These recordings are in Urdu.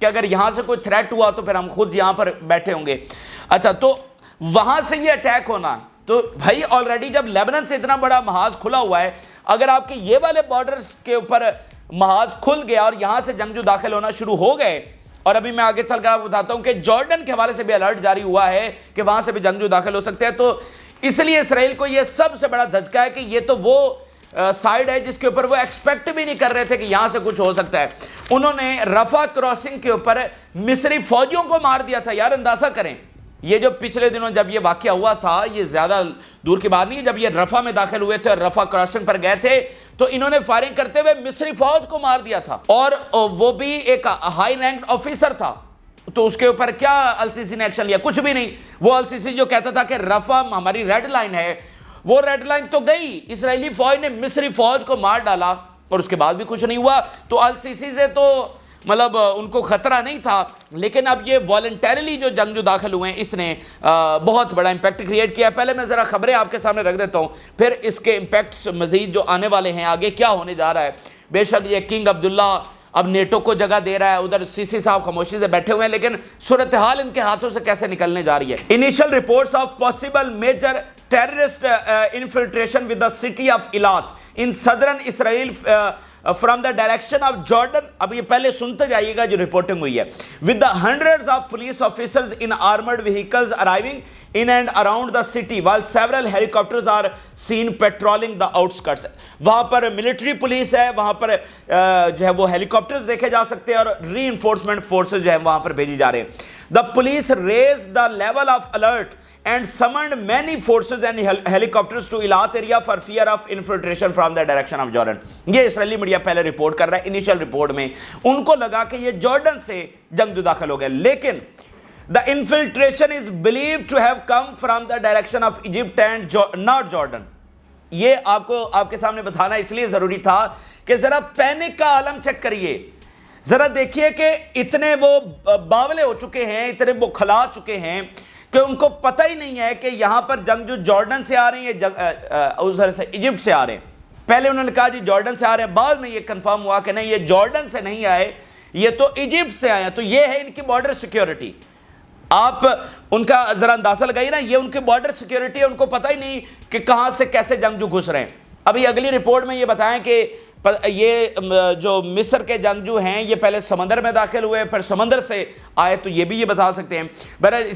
کہ اگر یہاں سے کوئی تھریٹ ہوا تو پھر ہم خود یہاں پر بیٹھے ہوں گے. اچھا, تو وہاں سے یہ اٹیک ہونا ہے تو بھائی آلریڈی جب لیبنان سے اتنا بڑا محاذ کھلا ہوا ہے, اگر آپ کے یہ والے بارڈرز کے اوپر محاذ کھل گیا اور یہاں سے جنگجو داخل ہونا شروع ہو گئے, اور ابھی میں آگے چل کر آپ کو بتاتا ہوں کہ جارڈن کے حوالے سے بھی الرٹ جاری ہوا ہے کہ وہاں سے بھی جنگجو داخل ہو سکتے ہیں, تو اس لیے اسرائیل کو یہ سب سے بڑا دھچکا ہے کہ یہ تو وہ سائیڈ ہے جس کے اوپر وہ ایکسپیکٹ بھی نہیں کر رہے تھے کہ یہاں سے کچھ ہو سکتا ہے. انہوں نے رفح کراسنگ کے اوپر مصری فوجیوں کو مار دیا تھا. یار اندازہ کریں, یہ جو پچھلے دنوں جب یہ واقعہ ہوا تھا, یہ زیادہ دور کی بات نہیں ہے, جب یہ رفح میں داخل ہوئے تھے اور رفح کراسنگ پر گئے تھے تو انہوں نے فائرنگ کرتے ہوئے مصری فوج کو مار دیا تھا, اور وہ بھی ایک ہائی رینکڈ آفیسر تھا. تو اس کے اوپر کیا السیسی نے ایکشن لیا؟ کچھ بھی نہیں. وہ السیسی جو کہتا تھا کہ رفح ہماری ریڈ لائن ہے, وہ ریڈ لائن تو گئی, اسرائیلی فوج نے مصری فوج کو مار ڈالا اور اس کے بعد بھی کچھ نہیں ہوا. تو السیسی سے تو مطلب ان کو خطرہ نہیں تھا, لیکن اب یہ والنٹیرلی جو جنگجو داخل ہوئے ہیں اس نے بہت بڑا امپیکٹ کریٹ کیا. پہلے میں ذرا خبریں آپ کے سامنے رکھ دیتا ہوں, پھر اس کے امپیکٹس مزید جو آنے والے ہیں, آگے کیا ہونے جا رہا ہے. بے شک یہ کنگ عبداللہ اب نیٹو کو جگہ دے رہا ہے, ادھر سی سی صاحب خاموشی سے بیٹھے ہوئے ہیں, لیکن صورتحال ان کے ہاتھوں سے کیسے نکلنے جا رہی ہے. Initial reports of possible major terrorist infiltration with the city of Eilat in southern Israel from the direction of Jordan. اب یہ پہلے سنتے جائیے گا جو رپورٹنگ ہوئی ہے. with the hundreds of police officers in armored vehicles arriving in and around the city while several helicopters are seen patrolling the outskirts. وہاں پر ملٹری پولیس ہے, وہاں پر جو ہے وہ ہیلی کاپٹرز دیکھے جا سکتے ہیں, اور ری انفورسمنٹ فورسز جو ہیں وہاں پر بھیجی جا رہے ہیں. the police raised the level of alert and summoned many forces and helicopters to Eilat area for fear of infiltration from the direction of Jordan. یہ اسرائیلی میڈیا پہلے رپورٹ کر رہا ہے. انیشل رپورٹ میں ان کو لگا کہ یہ جارڈن سے جنگجو داخل ہو گئے, لیکن the infiltration is believed to have come from the direction of Egypt and not Jordan. یہ آپ کو آپ کے سامنے بتانا اس لیے ضروری تھا کہ ذرا پینک کا عالم چیک کریے, ذرا دیکھیے کہ اتنے وہ باولے ہو چکے ہیں, اتنے بکھلا چکے ہیں کہ ان کو پتہ ہی نہیں ہے کہ یہاں پر جنگ جو جارڈن سے آ رہی ہے, ادھر سے ایجپٹ سے آ رہے ہیں. پہلے انہوں نے کہا جی جارڈن سے آ رہے ہیں, بعد میں یہ کنفرم ہوا کہ نہیں, یہ جارڈن سے نہیں آئے, یہ تو ایجپٹ سے آئے ہیں. تو یہ ہے ان کی بارڈر سیکیورٹی. آپ ان کا ذرا اندازہ لگائیے نا, یہ ان کی بارڈر سیکیورٹی ہے, ان کو پتہ ہی نہیں کہ کہاں سے کیسے جنگجو گھس رہے ہیں. ابھی اگلی رپورٹ میں یہ بتائیں کہ یہ جو مصر کے جنگجو ہیں یہ پہلے سمندر میں داخل ہوئے, پھر سمندر سے آئے, تو یہ بھی یہ بتا سکتے ہیں. بہرحال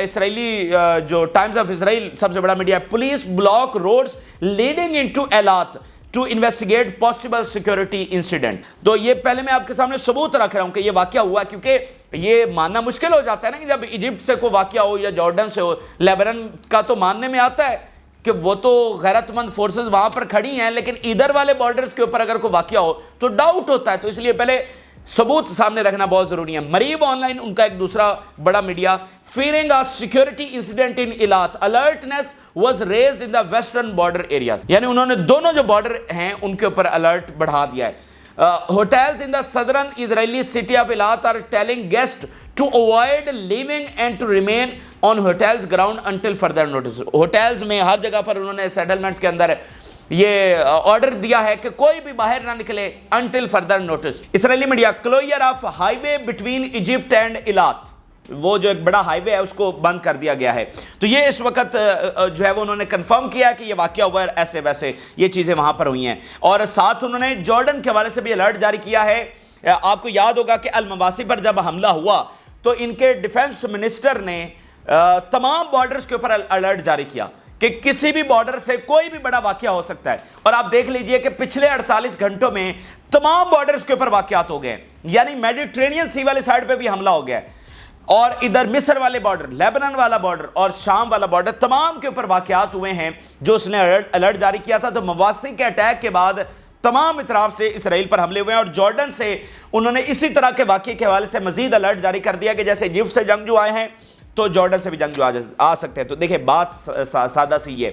اسرائیلی جو ٹائمز آف اسرائیل سب سے بڑا media, police block roads leading into Eilat to investigate possible security incident. تو یہ پہلے میں آپ کے سامنے ثبوت رکھ رہا ہوں کہ یہ واقعہ ہوا, کیونکہ یہ ماننا مشکل ہو جاتا ہے نا کہ جب ایجپٹ سے کوئی واقعہ ہو یا جارڈن سے ہو. لیبنان کا تو ماننے میں آتا ہے کہ وہ تو غیرت مند فورسز وہاں پر کھڑی ہیں, لیکن ادھر والے بارڈرز کے اوپر اگر کوئی واقعہ ہو تو ڈاؤٹ ہوتا ہے. تو اس لیے پہلے ثبوت سامنے رکھنا بہت ضروری ہے. مریب آن لائن ان کا ایک دوسرا بڑا media, fearing a security incident in Eilat, alertness was raised in the western border areas. یعنی انہوں نے دونوں جو بارڈر ہیں ان کے اوپر الرٹ بڑھا دیا ہے. Hotels in the southern Israeli city of Eilat are telling guests to avoid leaving and to remain on hotels ground until further notice. Hotels میں ہر جگہ پر انہوں نے سیٹلمنٹس کے اندر یہ آرڈر دیا ہے کہ کوئی بھی باہر نہ نکلے until further notice. Israeli media, closure of highway between Egypt and Eilat, وہ جو ایک بڑا ہائی وے ہے اس کو بند کر دیا گیا ہے. تو یہ اس وقت جو ہے وہ انہوں نے کنفرم کیا کہ یہ واقعہ ہوا ہے, ایسے ویسے یہ چیزیں وہاں پر ہوئی ہیں. اور ساتھ انہوں نے جارڈن کے حوالے سے بھی الرٹ جاری کیا ہے. آپ کو یاد ہوگا کہ المواسی پر جب حملہ ہوا تو ان کے ڈیفنس منسٹر نے تمام بارڈرز کے اوپر الرٹ جاری کیا کہ کسی بھی بارڈر سے کوئی بھی بڑا واقعہ ہو سکتا ہے. اور آپ دیکھ لیجئے کہ پچھلے 48 گھنٹوں میں تمام بارڈرز کے اوپر واقعات ہو گئے, یعنی میڈیٹرینین سی والے سائڈ پہ بھی حملہ ہو گیا ہے, اور ادھر مصر والے بارڈر, لیبنان والا بارڈر اور شام والا بارڈر, تمام کے اوپر واقعات ہوئے ہیں جو اس نے الرٹ جاری کیا تھا. تو مواسی کے اٹیک کے بعد تمام اطراف سے اسرائیل پر حملے ہوئے ہیں, اور جارڈن سے انہوں نے اسی طرح کے واقعے کے حوالے سے مزید الرٹ جاری کر دیا کہ جیسے ایجپٹ سے جنگجو آئے ہیں تو جارڈن سے بھی جنگجو آ سکتے ہیں. تو دیکھیں بات سادہ سی یہ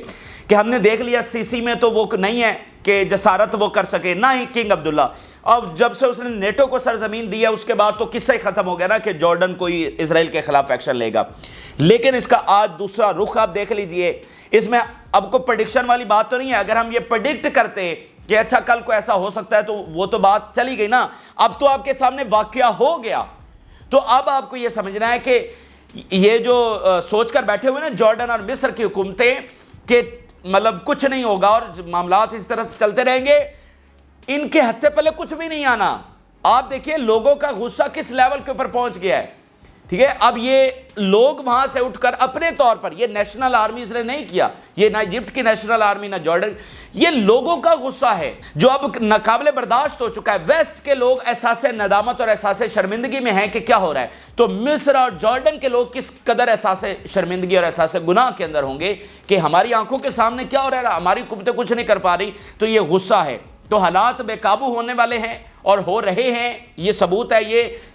کہ ہم نے دیکھ لیا سی سی میں تو وہ نہیں ہے کہ جسارت وہ کر سکے, نہ ہی کنگ عبداللہ. اب جب سے اس نے نیٹو کو سرزمین دیا اس کے بعد تو قصہ ہی ختم ہو گیا نا کہ جارڈن کوئی اسرائیل کے خلاف ایکشن لے گا. لیکن اس کا آج دوسرا رخ آپ دیکھ لیجئے. اس میں اب کوئی پریڈکشن والی بات تو نہیں ہے. اگر ہم یہ پریڈکٹ کرتے کہ اچھا کل کو ایسا ہو سکتا ہے تو وہ تو بات چلی گئی نا. اب تو آپ کے سامنے واقعہ ہو گیا. تو اب آپ کو یہ سمجھنا ہے کہ یہ جو سوچ کر بیٹھے ہوئے نا جارڈن اور مصر کی حکومتیں کہ مطلب کچھ نہیں ہوگا اور معاملات اس طرح سے چلتے رہیں گے، ان کے ہتھے پلے کچھ بھی نہیں آنا. آپ دیکھیے لوگوں کا غصہ کس لیول کے اوپر پہنچ گیا ہے. ٹھیک ہے، اب یہ لوگ وہاں سے اٹھ کر اپنے طور پر، یہ نیشنل آرمیز نے نہیں کیا، یہ نہ ایجپٹ کی نیشنل آرمی نہ جارڈن، یہ لوگوں کا غصہ ہے جو اب ناقابل برداشت ہو چکا ہے. ویسٹ کے لوگ احساس ندامت اور احساس شرمندگی میں ہیں کہ کیا ہو رہا ہے، تو مصر اور جارڈن کے لوگ کس قدر احساس شرمندگی اور احساس گناہ کے اندر ہوں گے کہ ہماری آنکھوں کے سامنے کیا ہو رہا ہے، ہماری حکومتیں کچھ نہیں کر پا رہی. تو یہ غصہ ہے. تو حالات بے قابو ہونے والے ہیں اور ہو رہے ہیں. یہ ثبوت ہے،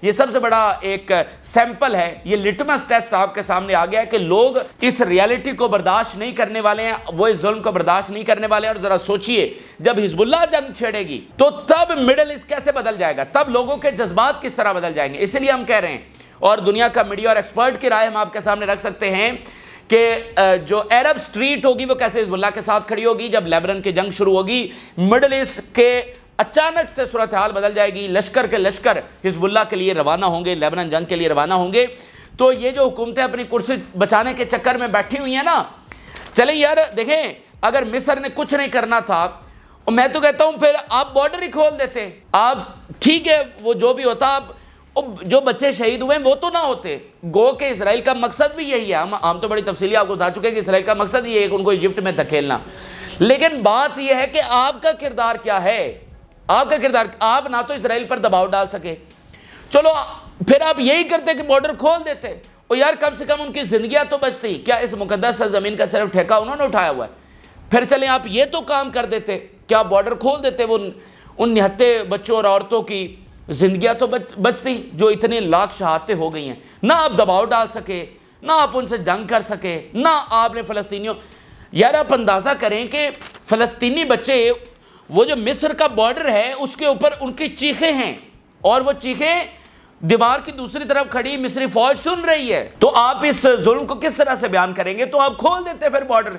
یہ سب سے بڑا ایک سیمپل ہے، یہ لٹمس ٹیسٹ آپ کے سامنے آ گیا ہے کہ لوگ اس ریالٹی کو برداشت نہیں کرنے والے ہیں، وہ اس ظلم کو برداشت نہیں کرنے والے ہیں. اور ذرا سوچئے جب حزب اللہ جنگ چھیڑے گی تو تب مڈل ایسٹ کیسے بدل جائے گا، تب لوگوں کے جذبات کس طرح بدل جائیں گے. اسی لیے ہم کہہ رہے ہیں، اور دنیا کا میڈیا اور ایکسپرٹ کی رائے ہم آپ کے سامنے رکھ سکتے ہیں کہ جو عرب سٹریٹ ہوگی وہ کیسے حزب اللہ کے ساتھ کھڑی ہوگی جب لیبنان کی جنگ شروع ہوگی. مڈل ایسٹ کے اچانک سے صورتحال بدل جائے گی، لشکر کے لشکر حزب اللہ کے لیے روانہ ہوں گے، لیبنان جنگ کے لیے روانہ ہوں گے. تو یہ جو حکومتیں اپنی کرسی بچانے کے چکر میں بیٹھی ہوئی ہیں نا، چلیں یار دیکھیں اگر مصر نے کچھ نہیں کرنا تھا، میں تو کہتا ہوں پھر آپ بارڈر ہی کھول دیتے. آپ ٹھیک ہے وہ جو بھی ہوتا، آپ جو بچے شہید ہوئے ہیں وہ تو نہ ہوتے. گو کہ اسرائیل کا مقصد بھی یہی ہے، ہم تو بڑی تفصیلی آپ کو بتا چکے ہیں کہ اسرائیل کا مقصد یہ ہے کہ ان کو ایجپٹ میں دھکیلنا. لیکن بات یہ ہے کہ آپ کا کردار کیا ہے، آپ کا کردار. آپ نہ تو اسرائیل پر دباؤ ڈال سکے، چلو پھر آپ یہی کرتے کہ بارڈر کھول دیتے، اور یار کم سے کم ان کی زندگیاں تو بچتی. کیا اس مقدس زمین کا صرف ٹھیکہ انہوں نے اٹھایا ہوا ہے؟ پھر چلیں آپ یہ تو کام کر دیتے، کیا بارڈر کھول دیتے، وہ ان نہتے بچوں اور عورتوں کی زندگیاں تو بچتی جو اتنے لاکھ شہادتیں ہو گئی ہیں. نہ آپ دباؤ ڈال سکے، نہ آپ ان سے جنگ کر سکے، نہ آپ نے فلسطینیوں. یار آپ اندازہ کریں کہ فلسطینی بچے، وہ جو مصر کا بارڈر ہے اس کے اوپر ان کی چیخیں ہیں، اور وہ چیخیں دیوار کی دوسری طرف کھڑی مصری فوج سن رہی ہے. تو آپ اس ظلم کو کس طرح سے بیان کریں گے؟ تو آپ کھول دیتے پھر بارڈر.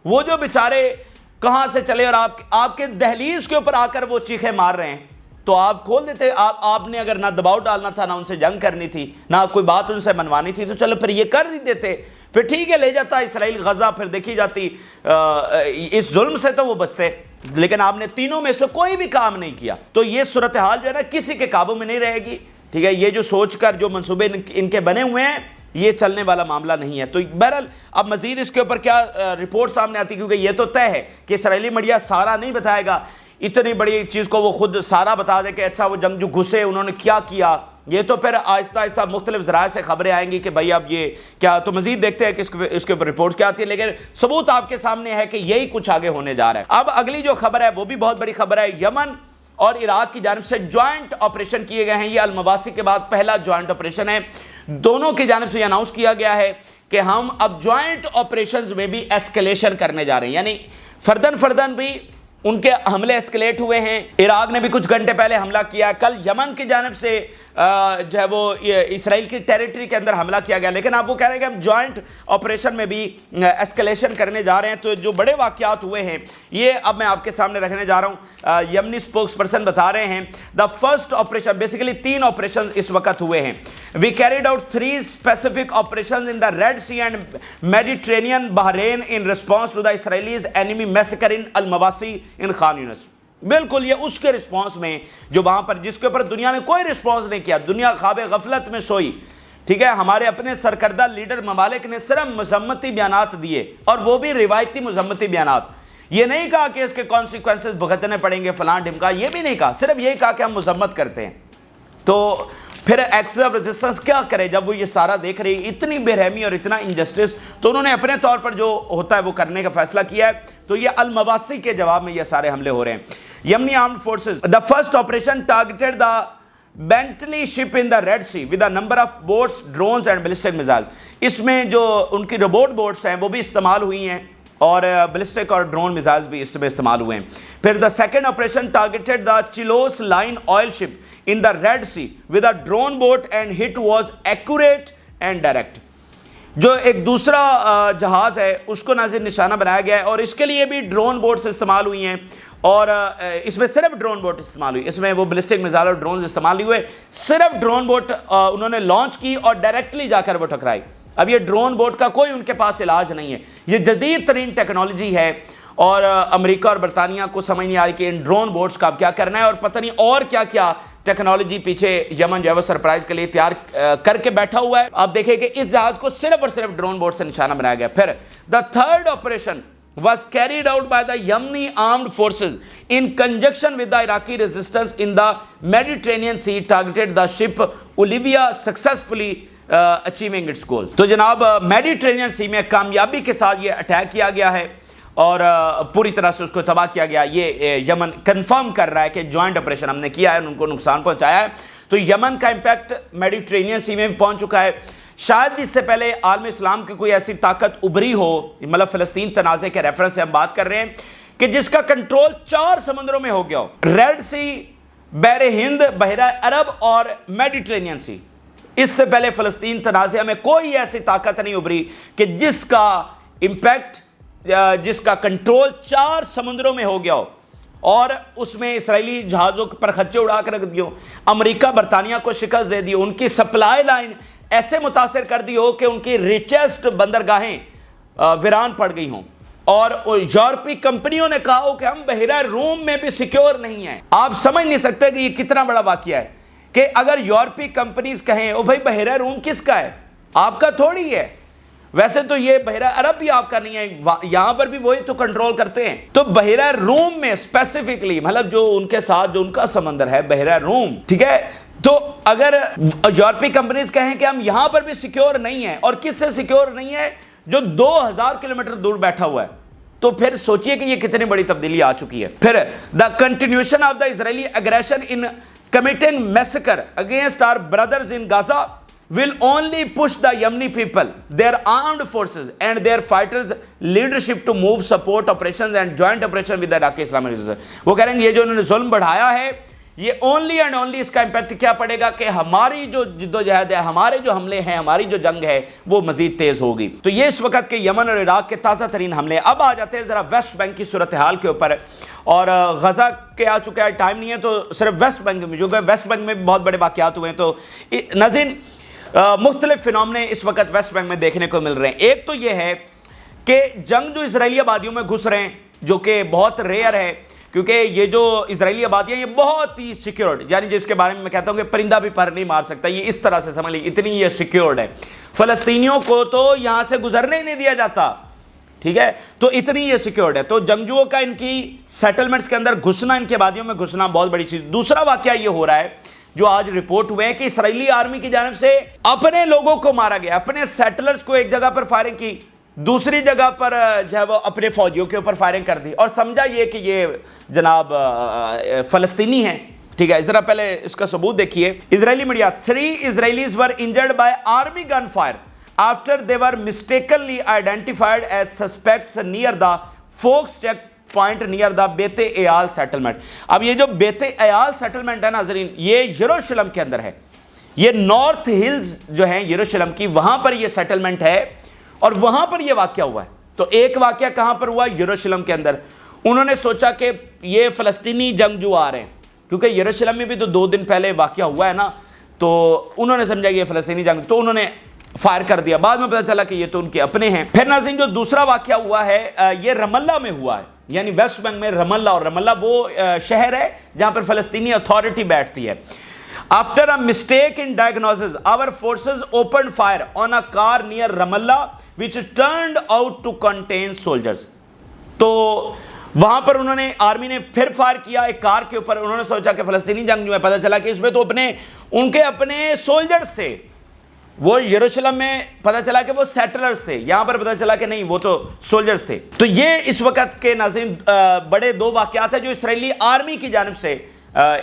وہ جو بیچارے کہاں سے چلے اور آپ کے دہلیز کے اوپر آ کر وہ چیخیں مار رہے ہیں، تو آپ کھول دیتے. آپ نے اگر نہ دباؤ ڈالنا تھا، نہ ان سے جنگ کرنی تھی، نہ کوئی بات ان سے منوانی تھی، تو چلو پھر یہ کر ہی دیتے. پھر ٹھیک ہے لے جاتا اسرائیل غزہ، پھر دیکھی جاتی اس ظلم سے تو وہ بچتے. لیکن آپ نے تینوں میں سے کوئی بھی کام نہیں کیا. تو یہ صورتحال جو ہے نا کسی کے قابو میں نہیں رہے گی. ٹھیک ہے، یہ جو سوچ کر جو منصوبے ان کے بنے ہوئے ہیں یہ چلنے والا معاملہ نہیں ہے. تو بہرحال اب مزید اس کے اوپر کیا رپورٹ سامنے آتی، کیونکہ یہ تو طے ہے کہ اسرائیلی میڈیا سارا نہیں بتائے گا. اتنی بڑی چیز کو وہ خود سارا بتا دے کہ اچھا وہ جنگجو گھسے انہوں نے کیا کیا. یہ تو پھر آہستہ آہستہ مختلف ذرائع سے خبریں آئیں گی کہ بھائی اب یہ کیا. تو مزید دیکھتے ہیں کہ اس کے اوپر رپورٹ کیا آتی ہے، لیکن ثبوت آپ کے سامنے ہے کہ یہی کچھ آگے ہونے جا رہا ہے. اب اگلی جو خبر ہے وہ بھی بہت بڑی خبر ہے. یمن اور عراق کی جانب سے جوائنٹ آپریشن کیے گئے ہیں. یہ المواسی کے بعد پہلا جوائنٹ آپریشن ہے. دونوں کی جانب سے یہ اناؤنس کیا گیا ہے کہ ہم اب جوائنٹ آپریشنز میں بھی ایسکیلیشن کرنے جا رہے ہیں، یعنی فردن بھی ان کے حملے ایسکلیٹ ہوئے ہیں. عراق نے بھی کچھ گھنٹے پہلے حملہ کیا. کل یمن کی جانب سے جو ہے وہ اسرائیل کی ٹیریٹری کے اندر حملہ کیا گیا. لیکن آپ وہ کہہ رہے ہیں کہ ہم جوائنٹ آپریشن میں بھی ایسکلیشن کرنے جا رہے ہیں. تو جو بڑے واقعات ہوئے ہیں یہ اب میں آپ کے سامنے رکھنے جا رہا ہوں. یمنی اسپوکس پرسن بتا رہے ہیں the first operation, basically 3 operation اس وقت ہوئے ہیں. We carried out 3 specific operations in the Red Sea and Mediterranean Bahrain in response to the Israelis enemy massacre in Al-Mawasi in Khan Yunis. بالکل یہ اس کے رسپانس میں جو وہاں پر جس کے اوپر دنیا نے کوئی رسپانس نہیں کیا. دنیا خواب غفلت میں سوئی. ٹھیک ہے، ہمارے اپنے سرکردہ لیڈر ممالک نے صرف مذمتی بیانات دیے، اور وہ بھی روایتی مذمتی بیانات. یہ نہیں کہا کہ اس کے کانسیکوینسز بھگتنے پڑیں گے فلاں ڈھمکا، یہ بھی نہیں کہا. صرف یہی کہا کہ ہم مذمت کرتے ہیں. تو پھر ایکسس آف ریزسٹنس کیا کرے جب وہ یہ سارا دیکھ رہی ہے، اتنی بے رحمی اور اتنا انجسٹس. تو انہوں نے اپنے طور پر جو ہوتا ہے وہ کرنے کا فیصلہ کیا ہے. تو یہ المواسی کے جواب میں یہ سارے حملے ہو رہے ہیں. Yemeni armed forces the first operation targeted the Bentley ship in the Red Sea with a number of boats, drones and ballistic missiles. اس میں جو ان کی روبوٹ بوٹس ہیں وہ بھی استعمال ہوئی ہیں، اور بلسٹک اور ڈرون میزائلز بھی اس میں استعمال ہوئے ہیں. پھر the second operation targeted the چلوس Lion oil ship in the Red Sea with a drone boat and hit was accurate and direct. جو ایک دوسرا جہاز ہے اس کو ناظرین نشانہ بنایا گیا ہے، اور اس کے لیے بھی ڈرون بوٹس استعمال ہوئی ہیں، اور اس میں صرف ڈرون بوٹ استعمال ہوئی, اس میں وہ بلسٹک میزائل اور ڈرونز استعمال نہیں ہوئے, صرف ڈرون بوٹ انہوں نے لانچ کی اور ڈائریکٹلی جا کر وہ ٹکرائی. اب یہ ڈرون بوٹ کا کوئی ان کے پاس علاج نہیں ہے, یہ جدید ترین ٹیکنالوجی ہے, اور امریکہ اور برطانیہ کو سمجھ نہیں آ رہی کہ ان ڈرون بوٹس کا اب کیا کرنا ہے, اور پتہ نہیں اور کیا کیا ٹیکنالوجی پیچھے یمن جو ہے وہ سرپرائز کے لیے تیار کر کے بیٹھا ہوا ہے. آپ دیکھیں کہ اس جہاز کو صرف اور صرف ڈرون بوٹ سے نشانہ بنایا گیا. پھر the third operation was carried out by the Yemeni armed forces in conjunction with the Iraqi resistance in the Mediterranean Sea, targeted the ship Olivia, successfully achieving its goal. تو جناب میڈیٹرینین سی میں کامیابی کے ساتھ یہ اٹیک کیا گیا ہے اور پوری طرح سے اس کو تباہ کیا گیا. یہ یمن کنفرم کر رہا ہے کہ جوائنٹ آپریشن ہم نے کیا ہے, ان کو نقصان پہنچایا ہے. تو یمن کا امپیکٹ میڈیٹرینین سی میں بھی پہنچ چکا ہے. شاید اس سے پہلے عالم اسلام کی کوئی ایسی طاقت ابھری ہو, مطلب فلسطین تنازع کے ریفرنس سے ہم بات کر رہے ہیں, کہ جس کا کنٹرول 4 سمندروں میں ہو گیا ہو, ریڈ سی, بحر ہند, بحیرہ عرب اور میڈیٹرینین سی. اس سے پہلے فلسطین تنازع میں کوئی ایسی طاقت نہیں ابھری کہ جس کا امپیکٹ, جس کا کنٹرول 4 سمندروں میں ہو گیا ہو, اور اس میں اسرائیلی جہازوں پر خدشے اڑا کر رکھ دیو, امریکہ برطانیہ کو شکست دے دی, ان کی سپلائی لائن ایسے متاثر کر دی ہو کہ ان کی ریچسٹ بندرگاہیں ویران پڑ گئی ہوں, اور یورپی کمپنیوں نے کہا ہو کہ ہم بحیرہ روم میں بھی سیکیور نہیں ہیں. آپ سمجھ نہیں سکتے کہ یہ کتنا بڑا واقعہ ہے کہ اگر یورپی کمپنیز کہیں او بھائی بحیرہ روم کس کا ہے, آپ کا تھوڑی ہے, ویسے تو یہ بحیرہ عرب بھی آپ کا نہیں ہے, یہاں پر بھی وہی تو کنٹرول کرتے ہیں. تو بحیرہ روم میں اسپیسیفکلی, مطلب جو ان کے ساتھ جو ان کا سمندر ہے بحیرہ روم, ٹھیک ہے, تو اگر یورپی کمپنیز کہیں کہ ہم یہاں پر بھی سیکیور نہیں ہیں, اور کس سے سیکیور نہیں ہے, جو 2000 کلومیٹر دور بیٹھا ہوا ہے, تو پھر سوچئے کہ یہ کتنی بڑی تبدیلی آ چکی ہے. پھر the continuation of the Israeli aggression in committing massacre against our brothers in Gaza will only push the Yemeni people, their armed forces and their fighters leadership to move support operations and joint operation with the Iraqi Islamic Resistance. وہ کہہ رہے ہیں یہ جو انہوں نے ظلم بڑھایا ہے, یہ اونلی اینڈ اونلی اس کا امپیکٹ کیا پڑے گا کہ ہماری جو جد و جہد ہے, ہمارے جو حملے ہیں, ہماری جو جنگ ہے وہ مزید تیز ہوگی. تو یہ اس وقت کے یمن اور عراق کے تازہ ترین حملے. اب آ جاتے ہیں ذرا ویسٹ بینک کی صورتحال کے اوپر, اور غزہ کے آ چکا ہے, ٹائم نہیں ہے تو صرف ویسٹ بینک میں, جو کہ ویسٹ بینک میں بھی بہت بڑے واقعات ہوئے ہیں. تو ناظرین مختلف فینومنے اس وقت ویسٹ بینک میں دیکھنے کو مل رہے ہیں. ایک تو یہ ہے کہ جنگ جو اسرائیلی آبادیوں میں گھس رہے ہیں, جو کہ بہت ریئر ہے, کیونکہ یہ جو اسرائیلی آبادیاں یہ بہت ہی سیکیورڈ, یعنی جس کے بارے میں کہتا ہوں کہ پرندہ بھی پر نہیں مار سکتا, یہ اس طرح سے سمجھ لی, اتنی یہ سیکیورڈ ہے. فلسطینیوں کو تو یہاں سے گزرنے ہی نہیں دیا جاتا, ٹھیک ہے, تو اتنی یہ سیکیورڈ ہے. تو جنگجوؤں کا ان کی سیٹلمنٹس کے اندر گھسنا, ان کے آبادیوں میں گھسنا بہت بڑی چیز. دوسرا واقعہ یہ ہو رہا ہے جو آج رپورٹ ہوئے ہیں کہ اسرائیلی آرمی کی جانب سے اپنے لوگوں کو مارا گیا, اپنے سیٹلرز کو ایک جگہ پر فائرنگ کی, دوسری جگہ پر جو ہے وہ اپنے فوجیوں کے اوپر فائرنگ کر دی, اور سمجھا یہ کہ یہ جناب فلسطینی ہیں. ٹھیک ہے, ذرا پہلے اس کا ثبوت دیکھیے. اسرائیلی media, 3 Israelis were injured by army gunfire after they were mistakenly identified as suspects near the Fox checkpoint near the بیت ایال settlement. اب یہ جو بیت ایال settlement ہے ناظرین, یہ یروشلم کے اندر ہے, یہ نارتھ ہلز جو ہیں یروشلم کی, وہاں پر یہ سیٹلمنٹ ہے, اور وہاں پر یہ واقعہ ہوا ہے. تو ایک واقعہ کہاں پر ہوا, یروشلم کے اندر. انہوں نے سوچا کہ یہ فلسطینی جنگجو آ رہے ہیں, کیونکہ یروشلم میں بھی تو 2 دن پہلے واقعہ ہوا ہے نا, تو انہوں نے سمجھا کہ یہ فلسطینی جنگ, تو انہوں نے فائر کر دیا. بعد میں پتہ چلا کہ یہ تو ان کے اپنے ہیں. پھر ناظرین جو دوسرا واقعہ ہوا ہے یہ رام اللہ میں ہوا ہے, یعنی ویسٹ بینک میں رام اللہ, اور رام اللہ وہ شہر ہے جہاں پر فلسطینی اتھارٹی بیٹھتی ہے. After a mistake in diagnosis, our forces opened fire on a car near Ramallah, which turned out to contain soldiers. تو وہاں پر انہوں نے, آرمی نے پھر فائر کیا ایک کار کے اوپر. انہوں نے سوچا کہ فلسطینی جنگ جو ہے, پتہ چلا کہ اس میں تو ان کے اپنے سولجرز سے, وہ یروشلم میں پتہ چلا کہ وہ سیٹلرز تھے, یہاں پر پتہ چلا کہ نہیں وہ تو سولجرز تھے. تو یہ اس وقت کے ناظرین بڑے 2 واقعات ہیں جو اسرائیلی آرمی کی جانب سے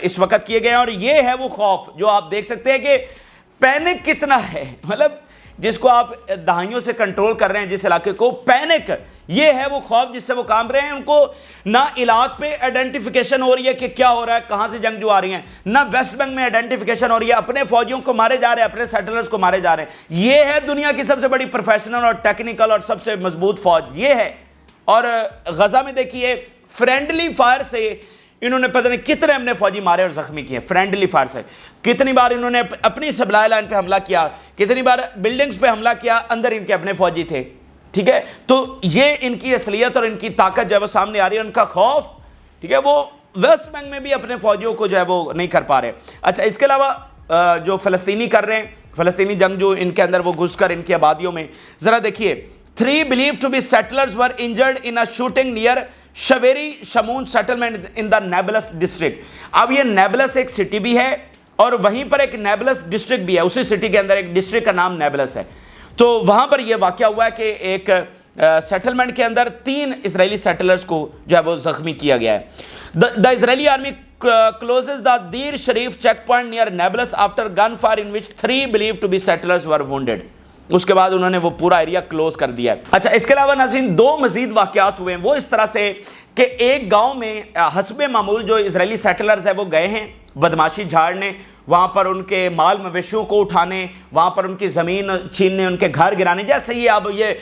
اس وقت کیے گئے ہیں. اور یہ ہے وہ خوف جو آپ دیکھ سکتے ہیں کہ پینک کتنا ہے, مطلب جس کو آپ دہائیوں سے کنٹرول کر رہے ہیں جس علاقے کو, پینک, یہ ہے وہ خوف جس سے وہ کام رہے ہیں. ان کو نہ علاق پہ آئیڈینٹیفیکیشن ہو رہی ہے کہ کیا ہو رہا ہے, کہاں سے جنگجو آ رہی ہیں, نہ ویسٹ بینک میں آئیڈینٹیفیکیشن ہو رہی ہے, اپنے فوجیوں کو مارے جا رہے ہیں, اپنے سیٹلرز کو مارے جا رہے ہیں. یہ ہے دنیا کی سب سے بڑی پروفیشنل اور ٹیکنیکل اور سب سے مضبوط فوج, یہ ہے. اور غزہ میں دیکھیے فرینڈلی فائر سے انہوں نے پتہ نہیں کتنے ہم نے فوجی مارے اور زخمی کیے، فرینڈلی فائر سے کتنی بار انہوں نے اپنی سپلائی لائن پہ حملہ کیا، کتنی بار بلڈنگز پہ حملہ کیا، اندر ان کے اپنے فوجی تھے، ٹھیک ہے. تو یہ ان کی اصلیت اور ان کی طاقت جو ہے وہ سامنے آ رہی ہے، ان کا خوف، ٹھیک ہے، وہ ویسٹ بینک میں بھی اپنے فوجیوں کو جو ہے وہ نہیں کر پا رہے. اچھا اس کے علاوہ جو فلسطینی کر رہے ہیں، فلسطینی جنگجو ان کے اندر وہ گھس کر ان کی آبادیوں میں، ذرا دیکھیے 3 believed to be settlers were injured in a shooting near شویری Shamoon settlement in the Nablus district. اب یہ نیبلس ایک سٹی بھی ہے اور وہیں پر ایک نیبلس ڈسٹرکٹ بھی ہے، اسی سٹی کے اندر ایک ڈسٹرکٹ کا نام نیبلس ہے. تو وہاں پر یہ واقعہ ہوا ہے کہ ایک سیٹلمنٹ کے اندر 3 اسرائیلی سیٹلرز کو جو ہے وہ زخمی کیا گیا ہے. The Israeli army closes the Deir Sharif checkpoint near Nablus after gunfire in which 3 believed to be settlers were wounded. اس کے بعد انہوں نے وہ پورا ایریا کلوز کر دیا ہے. اچھا اس کے علاوہ ناظرین 2 مزید واقعات ہوئے ہیں وہ اس طرح سے کہ ایک گاؤں میں حسب معمول جو اسرائیلی سیٹلرز ہیں وہ گئے ہیں بدماشی جھاڑنے، وہاں پر ان کے مال مویشیوں کو اٹھانے، وہاں پر ان کی زمین چھیننے، ان کے گھر گرانے، جیسے یہ اب یہ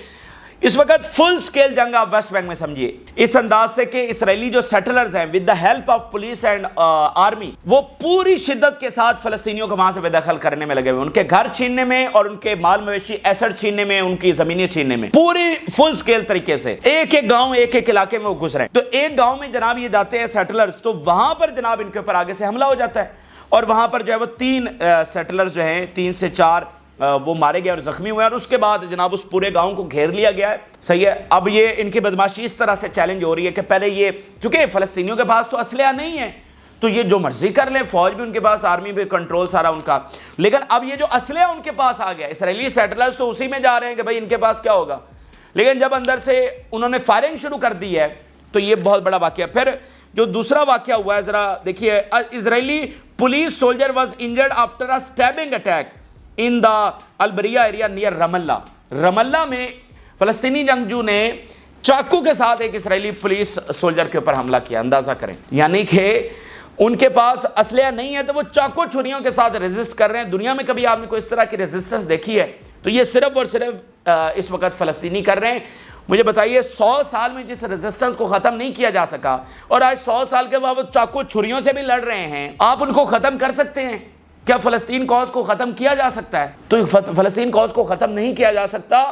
اس وقت فل سکیل جنگ آپ ویسٹ بینک میں سمجھیے اس انداز سے کہ اسرائیلی جو سیٹلرز ہیں with the help of police and army وہ پوری شدت کے ساتھ فلسطینیوں کو وہاں سے بے دخل کرنے میں لگے ہوئے، ان کے گھر چھیننے میں اور ان کے مال مویشی ایسٹ چھیننے میں، ان کی زمینیں چھیننے میں، پوری فل سکیل طریقے سے ایک ایک گاؤں ایک ایک علاقے میں وہ گزرے. تو ایک گاؤں میں جناب یہ جاتے ہیں سیٹلرز، تو وہاں پر جناب ان کے اوپر آگے سے حملہ ہو جاتا ہے اور وہاں پر جو ہے وہ 3 سیٹلرز جو ہیں 3 سے 4 وہ مارے گئے اور زخمی ہوئے، اور اس کے بعد جناب اس پورے گاؤں کو گھیر لیا گیا ہے. صحیح ہے. اب یہ ان کی بدماشی اس طرح سے چیلنج ہو رہی ہے کہ پہلے یہ چونکہ فلسطینیوں کے پاس تو اسلحہ نہیں ہے تو یہ جو مرضی کر لیں، فوج بھی ان کے پاس، آرمی بھی کنٹرول سارا ان کا، لیکن اب یہ جو اسلحہ ان کے پاس آ گیا، اسرائیلی سیٹلرز تو اسی میں جا رہے ہیں کہ بھائی ان کے پاس کیا ہوگا، لیکن جب اندر سے انہوں نے فائرنگ شروع کر دی ہے تو یہ بہت بڑا واقعہ. پھر جو دوسرا واقعہ ہوا ہے ذرا دیکھیے، Israeli police soldier was injured after a stabbing attack in the Al Bireh area near Ramallah. Ramallah میں فلسطینی جنگجو نے چاقو کے ساتھ ایک اسرائیلی پولیس سولجر کے اوپر حملہ کیا. اندازہ کریں، یعنی کہ ان کے پاس اسلحہ نہیں ہے تو وہ چاقو چھریوں کے ساتھ ریزسٹ کر رہے ہیں. دنیا میں کبھی آپ نے کوئی اس طرح کی ریزسٹنس دیکھی ہے؟ تو یہ صرف اور صرف اس وقت فلسطینی کر رہے ہیں. مجھے بتائیے 100 سال میں جس ریزسٹنس کو ختم نہیں کیا جا سکا اور آج 100 سال کے بعد وہ چاقو چھریوں سے بھی لڑ رہے ہیں، آپ ان کو ختم کر سکتے ہیں؟ کیا فلسطین کاز کو ختم کیا جا سکتا ہے؟ تو فلسطین کاز کو ختم نہیں کیا جا سکتا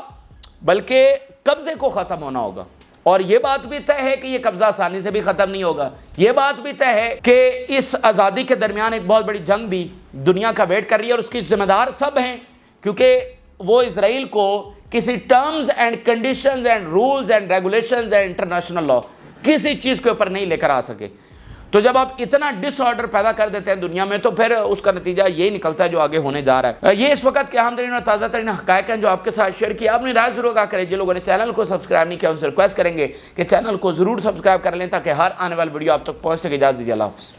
بلکہ قبضے کو ختم ہونا ہوگا. اور یہ بات بھی طے ہے کہ یہ قبضہ آسانی سے بھی ختم نہیں ہوگا. یہ بات بھی طے ہے کہ اس آزادی کے درمیان ایک بہت بڑی جنگ بھی دنیا کا ویٹ کر رہی ہے اور اس کی ذمہ دار سب ہیں، کیونکہ وہ اسرائیل کو کسی terms and conditions and rules and regulations and international law کسی چیز کے اوپر نہیں لے کر آ سکے. تو جب آپ اتنا ڈس آرڈر پیدا کر دیتے ہیں دنیا میں تو پھر اس کا نتیجہ یہی نکلتا ہے جو آگے ہونے جا رہا ہے. یہ اس وقت کے اہم ترین اور تازہ ترین حقائق ہیں جو آپ کے ساتھ شیئر کیا. اپنی رائے ضرور آگاہ کریں. جن لوگوں نے چینل کو سبسکرائب نہیں کیا ان سے ریکویسٹ کریں گے کہ چینل کو ضرور سبسکرائب کر لیں تاکہ ہر آنے والی ویڈیو آپ تک پہنچ سکے. اجازت دیجیے، اللہ حافظ.